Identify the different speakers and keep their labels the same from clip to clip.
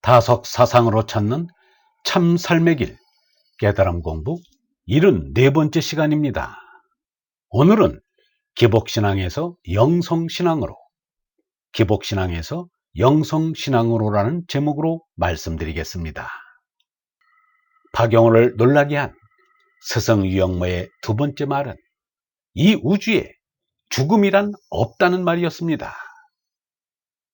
Speaker 1: 다석 사상으로 찾는 참 삶의 길, 깨달음 공부 74번째 시간입니다. 오늘은 기복신앙에서 영성신앙으로, 기복신앙에서 영성신앙으로라는 제목으로 말씀드리겠습니다. 박영호를 놀라게 한 스승유영모의 두 번째 말은 이 우주에 죽음이란 없다는 말이었습니다.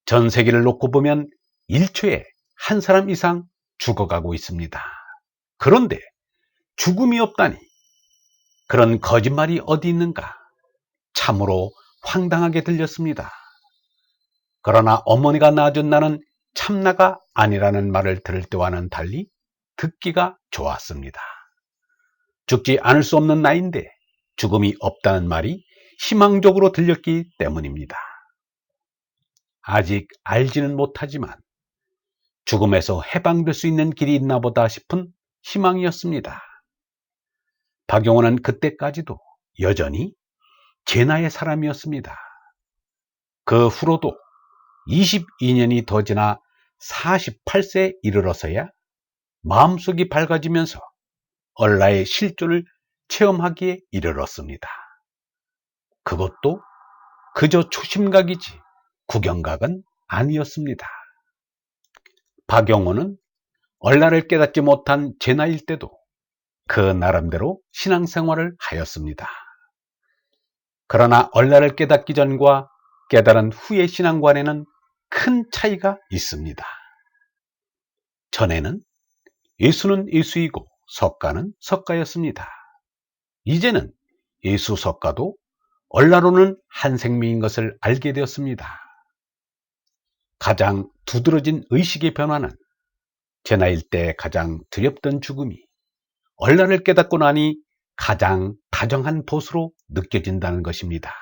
Speaker 1: 전 세계를 놓고 보면 1초에 한 사람 이상 죽어가고 있습니다. 그런데 죽음이 없다니, 그런 거짓말이 어디 있는가? 참으로 황당하게 들렸습니다. 그러나 어머니가 낳아준 나는 참나가 아니라는 말을 들을 때와는 달리 듣기가 좋았습니다. 죽지 않을 수 없는 나인데 죽음이 없다는 말이 희망적으로 들렸기 때문입니다. 아직 알지는 못하지만 죽음에서 해방될 수 있는 길이 있나 보다 싶은 희망이었습니다. 박용호는 그때까지도 여전히 제 나이의 사람이었습니다. 그 후로도 22년이 더 지나 48세에 이르러서야 마음속이 밝아지면서 얼라의 실존을 체험하기에 이르렀습니다. 그것도 그저 초심각이지 구경각은 아니었습니다. 박용호는 얼라를 깨닫지 못한 제 나이일 때도 그 나름대로 신앙생활을 하였습니다. 그러나 얼라를 깨닫기 전과 깨달은 후의 신앙관에는 큰 차이가 있습니다. 전에는 예수는 예수이고 석가는 석가였습니다. 이제는 예수 석가도 얼라로는 한 생명인 것을 알게 되었습니다. 가장 두드러진 의식의 변화는 제 나이일 때 가장 두렵던 죽음이 얼라를 깨닫고 나니 가장 다정한 보수로 느껴진다는 것입니다.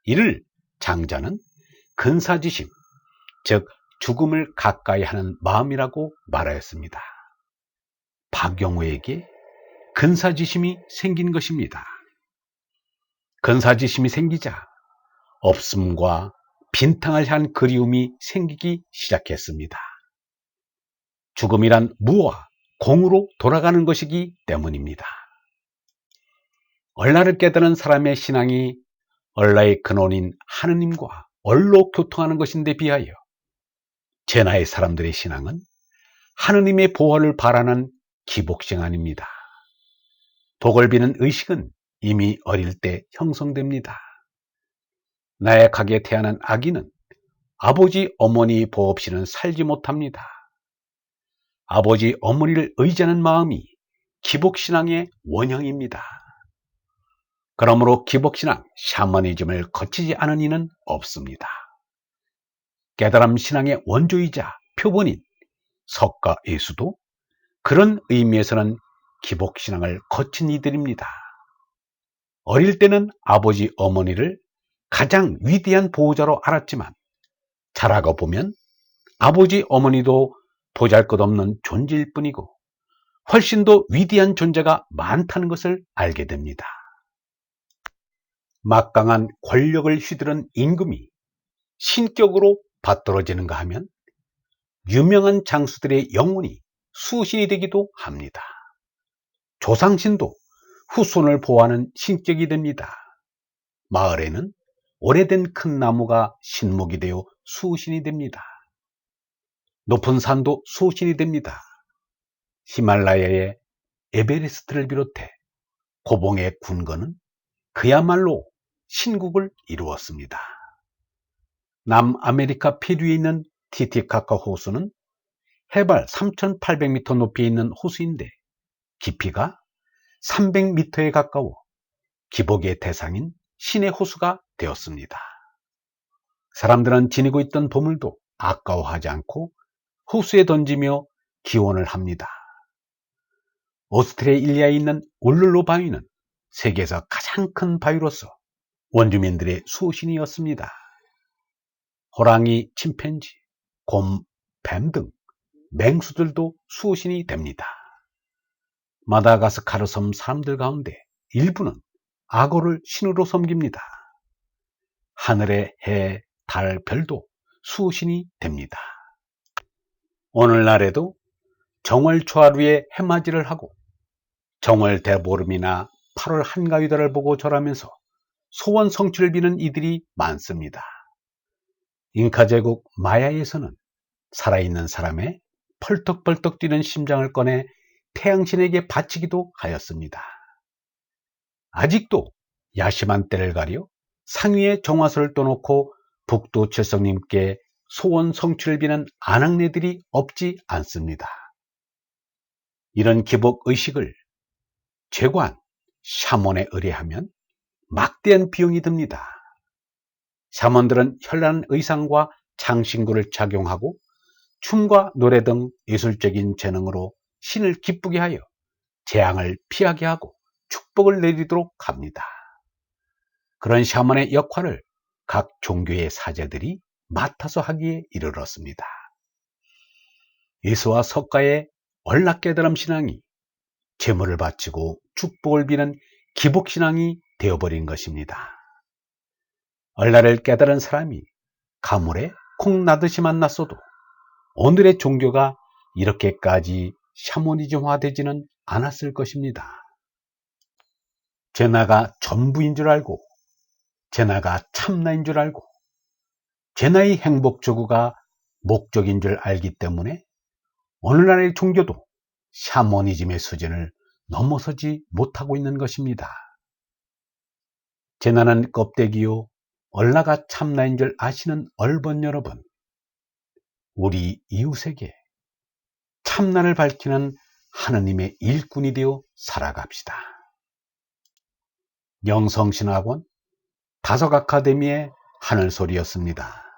Speaker 1: 이를 장자는 근사지심, 즉 죽음을 가까이 하는 마음이라고 말하였습니다. 박용호에게 근사지심이 생긴 것입니다. 근사지심이 생기자 없음과 빈탕을 향한 그리움이 생기기 시작했습니다. 죽음이란 무와 공으로 돌아가는 것이기 때문입니다. 얼라를 깨달은 사람의 신앙이 얼라의 근원인 하느님과 얼로 교통하는 것인데 비하여 제 나이 사람들의 신앙은 하느님의 보호를 바라는 기복신앙입니다. 복을 비는 의식은 이미 어릴 때 형성됩니다. 나약하게 태어난 아기는 아버지 어머니 보호 없이는 살지 못합니다. 아버지 어머니를 의지하는 마음이 기복신앙의 원형입니다. 그러므로 기복신앙, 샤머니즘을 거치지 않은 이는 없습니다. 깨달음 신앙의 원조이자 표본인 석가 예수도 그런 의미에서는 기복신앙을 거친 이들입니다. 어릴 때는 아버지 어머니를 가장 위대한 보호자로 알았지만 자라고 보면 아버지 어머니도 보잘것없는 존재일 뿐이고 훨씬 더 위대한 존재가 많다는 것을 알게 됩니다. 막강한 권력을 휘두른 임금이 신격으로 받들어지는가 하면 유명한 장수들의 영혼이 수신이 되기도 합니다. 조상신도 후손을 보호하는 신격이 됩니다. 마을에는 오래된 큰 나무가 신목이 되어 수신이 됩니다. 높은 산도 수신이 됩니다. 히말라야의 에베레스트를 비롯해 고봉의 군거는 그야말로 신국을 이루었습니다. 남아메리카 페루에 있는 티티카카 호수는 해발 3,800m 높이에 있는 호수인데 깊이가 300m에 가까워 기복의 대상인 신의 호수가 되었습니다. 사람들은 지니고 있던 보물도 아까워하지 않고 호수에 던지며 기원을 합니다. 오스트레일리아에 있는 울룰루 바위는 세계에서 가장 큰 바위로서 원주민들의 수신이었습니다. 호랑이, 침팬지, 곰, 뱀 등 맹수들도 수신이 됩니다. 마다가스카르 섬 사람들 가운데 일부는 악어를 신으로 섬깁니다. 하늘의 해, 달, 별도 수신이 됩니다. 오늘날에도 정월 초하루에 해맞이를 하고 정월 대보름이나 8월 한가위달을 보고 절하면서 소원 성취를 비는 이들이 많습니다. 잉카 제국 마야에서는 살아있는 사람의 펄떡펄떡 뛰는 심장을 꺼내 태양신에게 바치기도 하였습니다. 아직도 야심한 때를 가려 상위에 정화서를 떠놓고 북두 칠성님께 소원 성취를 비는 아낙네들이 없지 않습니다. 이런 기복 의식을 죄관, 샤먼에 의뢰하면 막대한 비용이 듭니다. 샤먼들은 현란한 의상과 장신구를 착용하고 춤과 노래 등 예술적인 재능으로 신을 기쁘게 하여 재앙을 피하게 하고 축복을 내리도록 합니다. 그런 샤먼의 역할을 각 종교의 사제들이 맡아서 하기에 이르렀습니다. 예수와 석가의 얼락깨달음 신앙이 제물을 바치고 축복을 비는 기복신앙이 되어버린 것입니다. 얼라를 깨달은 사람이 가물에 콩 나듯이 만났어도 오늘의 종교가 이렇게까지 샤머니즘화 되지는 않았을 것입니다. 제나가 전부인 줄 알고, 제나가 참나인 줄 알고, 제나의 행복 조구가 목적인 줄 알기 때문에 오늘날의 종교도 샤머니즘의 수준을 넘어서지 못하고 있는 것입니다. 제나는 껍데기요, 얼라가 참나인 줄 아시는 얼번 여러분, 우리 이웃에게 참나를 밝히는 하느님의 일꾼이 되어 살아갑시다. 영성신학원 다석아카데미의 하늘소리였습니다.